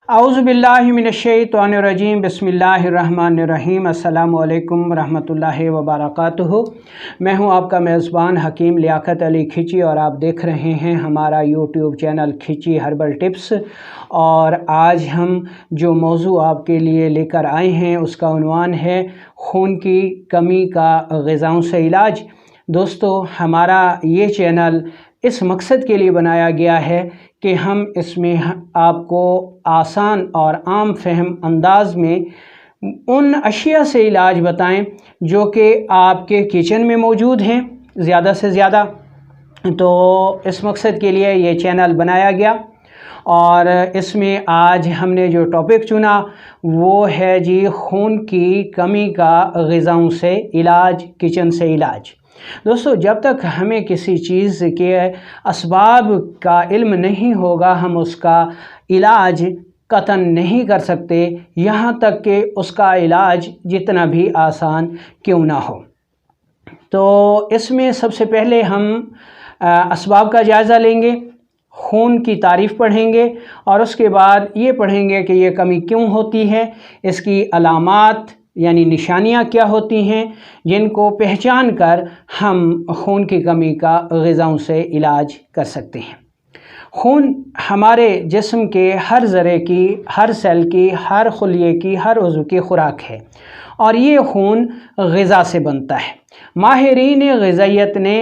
اعوذ باللہ من الشیطان الرجیم بسم اللہ الرحمن الرحیم السلام علیکم ورحمۃ اللہ وبرکاتہ۔ میں ہوں آپ کا میزبان حکیم لیاقت علی کھچی اور آپ دیکھ رہے ہیں ہمارا YouTube channel Khichi herbal tips. اور آج ہم جو موضوع آپ کے لیے لے کر آئے ہیں اس کا عنوان ہے خون کی کمی کا غذاؤں سے علاج۔ دوستو، ہمارا یہ چینل اس مقصد کے لیے بنایا گیا ہے کہ ہم اس میں آپ کو آسان اور عام فہم انداز میں ان اشیاء سے علاج بتائیں جو کہ آپ کے کچن میں موجود ہیں زیادہ سے زیادہ۔ تو اس مقصد کے لیے یہ چینل بنایا گیا اور اس میں آج ہم نے جو ٹاپک چنا وہ ہے جی خون کی کمی کا غذاؤں سے علاج، کچن سے علاج۔ دوستو، جب تک ہمیں کسی چیز کے اسباب کا علم نہیں ہوگا ہم اس کا علاج قطعاً نہیں کر سکتے، یہاں تک کہ اس کا علاج جتنا بھی آسان کیوں نہ ہو۔ تو اس میں سب سے پہلے ہم اسباب کا جائزہ لیں گے، خون کی تعریف پڑھیں گے اور اس کے بعد یہ پڑھیں گے کہ یہ کمی کیوں ہوتی ہے، اس کی علامات یعنی نشانیاں کیا ہوتی ہیں جن کو پہچان کر ہم خون کی کمی کا غذاؤں سے علاج کر سکتے ہیں۔ خون ہمارے جسم کے ہر ذرے کی، ہر سیل کی، ہر خلیے کی، ہر عضو کی خوراک ہے اور یہ خون غذا سے بنتا ہے۔ ماہرین غذائیت نے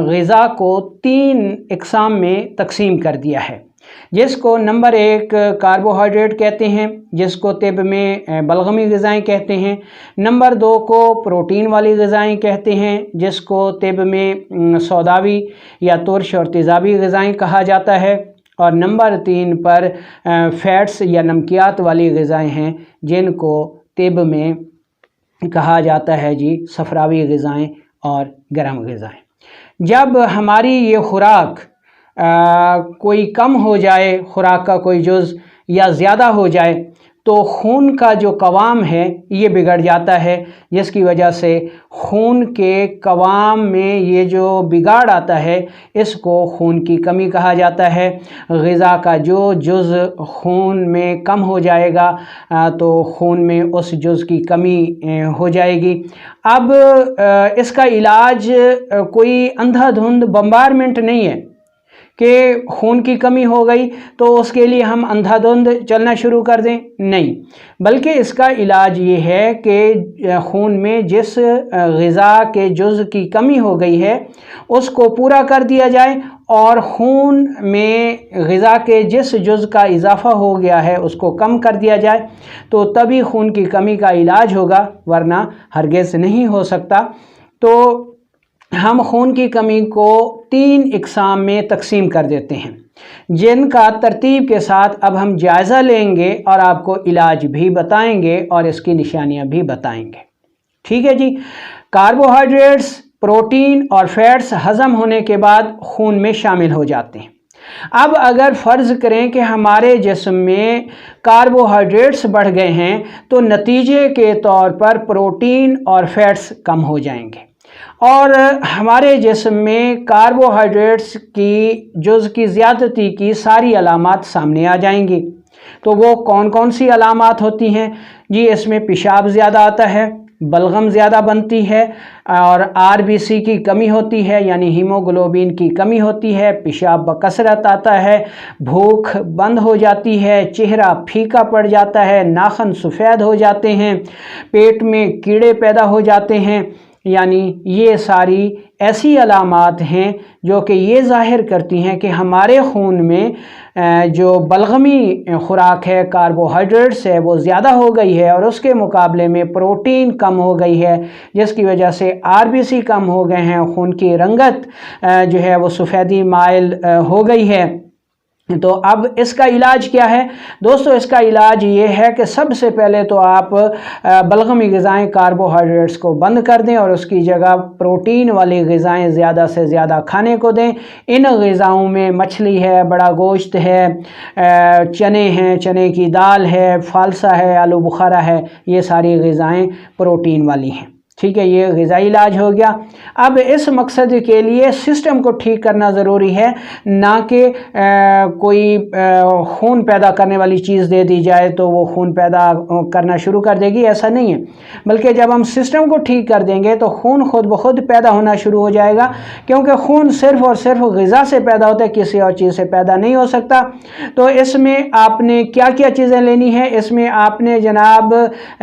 غذا کو 3 اقسام میں تقسیم کر دیا ہے، جس کو نمبر 1 کاربوہائیڈریٹ کہتے ہیں، جس کو طب میں بلغمی غذائیں کہتے ہیں۔ نمبر 2 کو پروٹین والی غذائیں کہتے ہیں، جس کو طب میں سوداوی یا ترش اور تیزابی غذائیں کہا جاتا ہے۔ اور نمبر 3 پر فیٹس یا نمکیات والی غذائیں ہیں، جن کو طب میں کہا جاتا ہے جی صفراوی غذائیں اور گرم غذائیں۔ جب ہماری یہ خوراک کوئی کم ہو جائے، خوراک کا کوئی جز یا زیادہ ہو جائے تو خون کا جو قوام ہے یہ بگڑ جاتا ہے، جس کی وجہ سے خون کے قوام میں یہ جو بگاڑ آتا ہے اس کو خون کی کمی کہا جاتا ہے۔ غذا کا جو جز خون میں کم ہو جائے گا تو خون میں اس جز کی کمی ہو جائے گی۔ اب اس کا علاج کوئی اندھا دھند بمبارمنٹ نہیں ہے کہ خون کی کمی ہو گئی تو اس کے لیے ہم اندھا دھند چلنا شروع کر دیں، نہیں، بلکہ اس کا علاج یہ ہے کہ خون میں جس غذا کے جز کی کمی ہو گئی ہے اس کو پورا کر دیا جائے اور خون میں غذا کے جس جز کا اضافہ ہو گیا ہے اس کو کم کر دیا جائے تو تبھی خون کی کمی کا علاج ہوگا، ورنہ ہرگز نہیں ہو سکتا۔ تو ہم خون کی کمی کو 3 اقسام میں تقسیم کر دیتے ہیں، جن کا ترتیب کے ساتھ اب ہم جائزہ لیں گے اور آپ کو علاج بھی بتائیں گے اور اس کی نشانیاں بھی بتائیں گے۔ ٹھیک ہے جی۔ کاربوہائیڈریٹس، پروٹین اور فیٹس ہضم ہونے کے بعد خون میں شامل ہو جاتے ہیں۔ اب اگر فرض کریں کہ ہمارے جسم میں کاربوہائیڈریٹس بڑھ گئے ہیں تو نتیجے کے طور پر پروٹین اور فیٹس کم ہو جائیں گے اور ہمارے جسم میں کاربوہائیڈریٹس کی جز کی زیادتی کی ساری علامات سامنے آ جائیں گی۔ تو وہ کون کون سی علامات ہوتی ہیں جی؟ اس میں پیشاب زیادہ آتا ہے، بلغم زیادہ بنتی ہے اور RBC کی کمی ہوتی ہے یعنی ہیموگلوبین کی کمی ہوتی ہے، پیشاب بکثرت آتا ہے، بھوک بند ہو جاتی ہے، چہرہ پھیکا پڑ جاتا ہے، ناخن سفید ہو جاتے ہیں، پیٹ میں کیڑے پیدا ہو جاتے ہیں۔ یعنی یہ ساری ایسی علامات ہیں جو کہ یہ ظاہر کرتی ہیں کہ ہمارے خون میں جو بلغمی خوراک ہے، کاربوہائیڈریٹس ہے، وہ زیادہ ہو گئی ہے اور اس کے مقابلے میں پروٹین کم ہو گئی ہے، جس کی وجہ سے RBC کم ہو گئے ہیں، خون کی رنگت جو ہے وہ سفیدی مائل ہو گئی ہے۔ تو اب اس کا علاج کیا ہے دوستو؟ اس کا علاج یہ ہے کہ سب سے پہلے تو آپ بلغمی غذائیں، کاربوہائیڈریٹس کو بند کر دیں اور اس کی جگہ پروٹین والی غذائیں زیادہ سے زیادہ کھانے کو دیں۔ ان غذاؤں میں مچھلی ہے، بڑا گوشت ہے، چنے ہیں، چنے کی دال ہے، فالسا ہے، آلو بخارا ہے، یہ ساری غذائیں پروٹین والی ہیں۔ ठीक है, ये ग़िज़ाई इलाज हो गया। अब इस मकसद के लिए सिस्टम को ठीक करना ज़रूरी है, ना कि कोई खून पैदा करने वाली चीज़ दे दी जाए तो वो खून पैदा करना शुरू कर देगी, ऐसा नहीं है। बल्कि जब हम सिस्टम को ठीक कर देंगे तो खून खुद ब खुद पैदा होना शुरू हो जाएगा, क्योंकि खून सिर्फ़ और सिर्फ ग़िज़ा से पैदा होता है, किसी और चीज़ से पैदा नहीं हो सकता। तो इसमें आपने क्या क्या चीज़ें लेनी है? इसमें आपने जनाब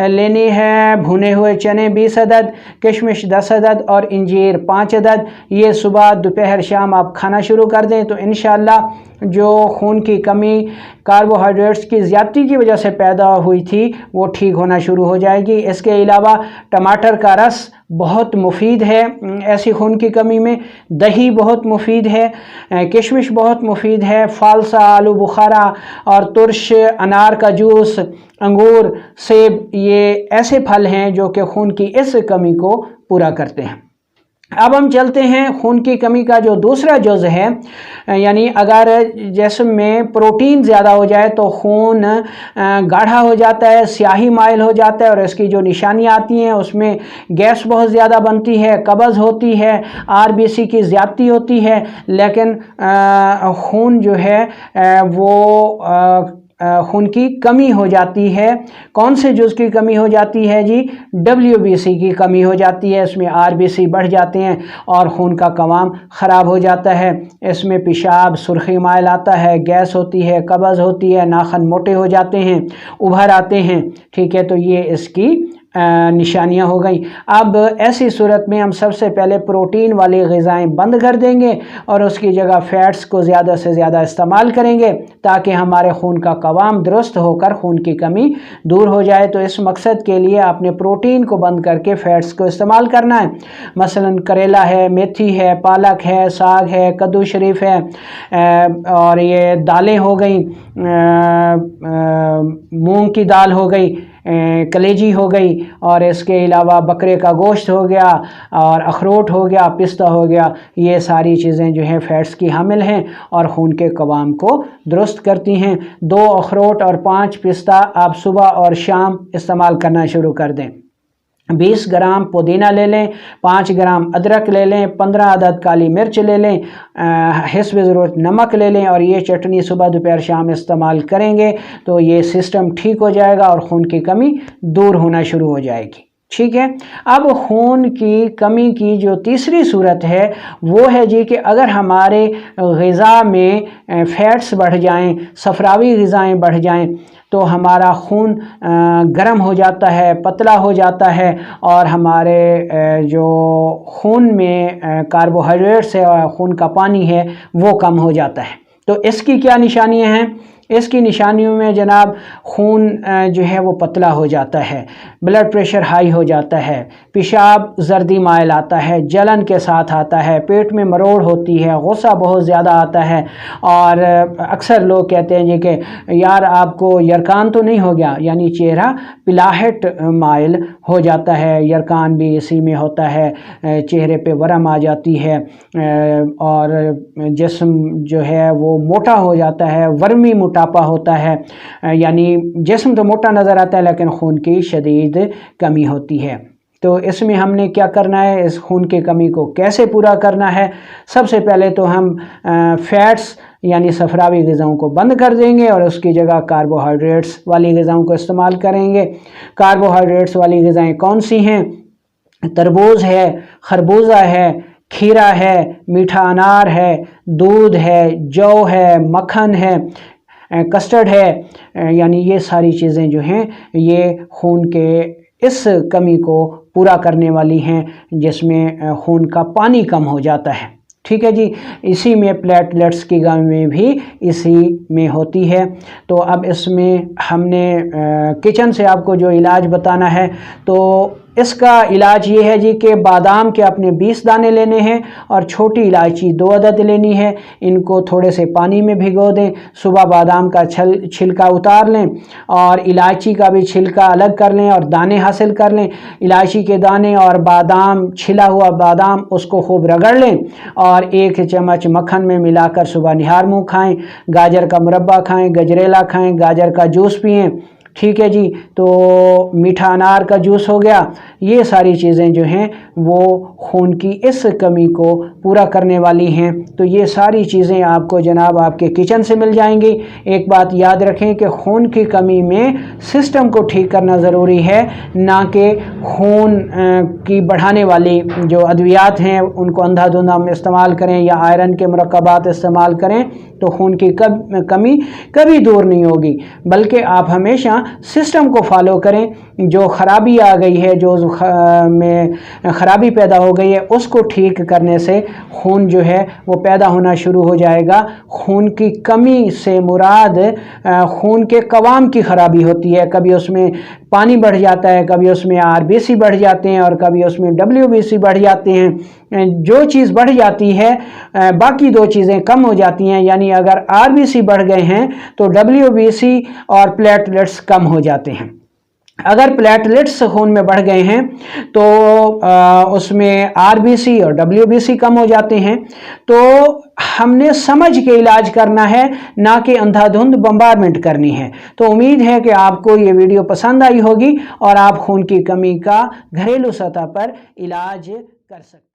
लेनी है भुने हुए चने 20 अदद, किशमिश 10 अदद और इंजीर 5 अदद। ये सुबह दोपहर शाम आप खाना शुरू कर दें तो इंशाअल्लाह जो खून की कमी कार्बोहाइड्रेट्स की ज़्यादती की वजह से पैदा हुई थी वो ठीक होना शुरू हो जाएगी। इसके अलावा टमाटर का रस बहुत मुफीद है ऐसी खून की कमी में, दही बहुत मुफीद है, किशमिश बहुत मुफीद है, फालसा, आलू बुखारा और तुर्श, अनार का जूस, अंगूर, सेब, ये ऐसे फल हैं जो कि खून की इस कमी को पूरा करते हैं। अब हम चलते हैं खून की कमी का जो दूसरा जुज़ है, यानी अगर जिस्म में प्रोटीन ज़्यादा हो जाए तो खून गाढ़ा हो जाता है, स्याही माइल हो जाता है और इसकी जो निशानियाँ आती हैं उसमें गैस बहुत ज़्यादा बनती है, कब्ज़ होती है, आरबीसी की ज़्यादती होती है। लेकिन खून जो है वो खून की कमी हो जाती है। कौन से जुज़ की कमी हो जाती है जी? WBC की कमी हो जाती है। इसमें RBC बढ़ जाते हैं और खून का कवाम ख़राब हो जाता है। इसमें पेशाब सुर्खी माइल आता है, गैस होती है, कब्ज़ होती है, नाखन मोटे हो जाते हैं, उभर आते हैं। ठीक है, तो ये इसकी निशानियां हो गई। अब ऐसी सूरत में हम सबसे पहले प्रोटीन वाली ग़िज़ाएँ बंद कर देंगे और उसकी जगह फ़ैट्स को ज़्यादा से ज़्यादा इस्तेमाल करेंगे ताकि हमारे खून का कवाम दुरुस्त होकर खून की कमी दूर हो जाए। तो इस मकसद के लिए आपने प्रोटीन को बंद करके फ़ैट्स को इस्तेमाल करना है। मसलन करेला है, मेथी है, पालक है, साग है, कद्दू शरीफ है और ये दालें हो गई, मूंग की दाल हो गई, कलेजी हो गई और इसके अलावा बकरे का गोश्त हो गया और अखरोट हो गया, पिस्ता हो गया। ये सारी चीज़ें जो हैं फ़ैट्स की हामिल हैं और खून के कवाम को दुरुस्त करती हैं। 2 अखरोट और 5 पिस्ता आप सुबह और शाम इस्तेमाल करना शुरू कर दें। 20 ग्राम पुदीना ले लें, 5 ग्राम अदरक ले लें, 15 अदद काली मिर्च ले लें, हिस्ब ज़रूरत नमक ले लें और ये चटनी सुबह दोपहर शाम इस्तेमाल करेंगे तो ये सिस्टम ठीक हो जाएगा और खून की कमी दूर होना शुरू हो जाएगी। ठीक है। अब खून की कमी की जो तीसरी सूरत है वो है जी कि अगर हमारे ग़िज़ा में फ़ैट्स बढ़ जाएं, सफ़रावी ग़िज़ाएँ बढ़ जाएं तो हमारा खून गर्म हो जाता है, पतला हो जाता है और हमारे जो खून में कार्बोहाइड्रेट्स है और खून का पानी है वो कम हो जाता है। तो इसकी क्या निशानियां हैं? इसकी निशानियों में जनाब खून जो है वो पतला हो जाता है, ब्लड प्रेशर हाई हो जाता है, पेशाब जर्दी माइल आता है, जलन के साथ आता है, पेट में मरोड़ होती है, गुस्सा बहुत ज़्यादा आता है और अक्सर लोग कहते हैं जी कि यार आपको यरकान तो नहीं हो गया, यानी चेहरा पिलाहट माइल हो जाता है। यरकान भी इसी में होता है, चेहरे पे वरम आ जाती है और जिस्म जो है वो मोटा हो जाता है, वर्मी मोटापा होता है, यानी जिस्म तो मोटा नज़र आता है लेकिन खून की शदीद कमी होती है। तो इसमें हमने क्या करना है, इस खून की कमी को कैसे पूरा करना है? सबसे पहले तो हम फ़ैट्स यानी सफ़रावी ग़िज़ाओं को बंद कर देंगे और उसकी जगह कार्बोहाइड्रेट्स वाली ग़िज़ाओं को इस्तेमाल करेंगे। कार्बोहाइड्रेट्स वाली ग़िज़ाएँ कौन सी हैं? तरबूज है, खरबूजा है, खीरा है, मीठा अनार है, दूध है, जौ है, मक्खन है, कस्टर्ड है, यानी ये सारी चीज़ें जो हैं ये खून के इस कमी को पूरा करने वाली हैं जिसमें खून का पानी कम हो जाता है। ठीक है जी, इसी में प्लेटलेट्स की कमी भी इसी में होती है। तो अब इसमें हमने किचन से आपको जो इलाज बताना है तो इसका इलाज ये है जी कि बादाम के अपने 20 दाने लेने हैं और छोटी इलायची 2 अदद लेनी है। इनको थोड़े से पानी में भिगो दें, सुबह बादाम का छिलका उतार लें और इलायची का भी छिलका अलग कर लें और दाने हासिल कर लें। इलायची के दाने और बादाम, छिला हुआ बादाम, उसको खूब रगड़ लें और 1 चम्मच मक्खन में मिलाकर सुबह निहार मुँह खाएँ। गाजर का मुरब्बा खाएँ, गजरेला खाएँ, गाजर का जूस पिएँ, ठीक है जी। तो मीठा अनार का जूस हो गया, ये सारी चीज़ें जो हैं वो खून की इस कमी को पूरा करने वाली हैं। तो ये सारी चीज़ें आपको जनाब आपके किचन से मिल जाएंगी। एक बात याद रखें कि खून की कमी में सिस्टम को ठीक करना ज़रूरी है, ना कि खून की बढ़ाने वाली जो अद्वियात हैं उनको अंधाधुंध हम इस्तेमाल करें या आयरन के मुरक्कबात इस्तेमाल करें तो खून की कमी कभी दूर नहीं होगी। बल्कि आप हमेशा सिस्टम को फॉलो करें। जो ख़राबी आ गई है, जो में ख़राबी पैदा हो गई है, उसको ठीक करने से खून जो है वो पैदा होना शुरू हो जाएगा। खून की कमी से मुराद खून के कवाम की ख़राबी होती है। कभी उसमें पानी बढ़ जाता है, कभी उसमें आरबीसी बढ़ जाते हैं और कभी उसमें डब्ल्यूबीसी बढ़ जाते हैं। जो चीज़ बढ़ जाती है बाकी दो चीज़ें कम हो जाती हैं। यानी अगर आरबीसी बढ़ गए हैं तो डब्ल्यूबीसी और प्लेटलेट्स कम हो जाते हैं। अगर प्लेटलेट्स खून में बढ़ गए हैं तो उसमें आरबीसी और डब्ल्यूबीसी कम हो जाते हैं। तो हमने समझ के इलाज करना है, ना कि अंधाधुंध बम्बारमेंट करनी है। तो उम्मीद है कि आपको ये वीडियो पसंद आई होगी और आप खून की कमी का घरेलू सतह पर इलाज कर सकते हैं।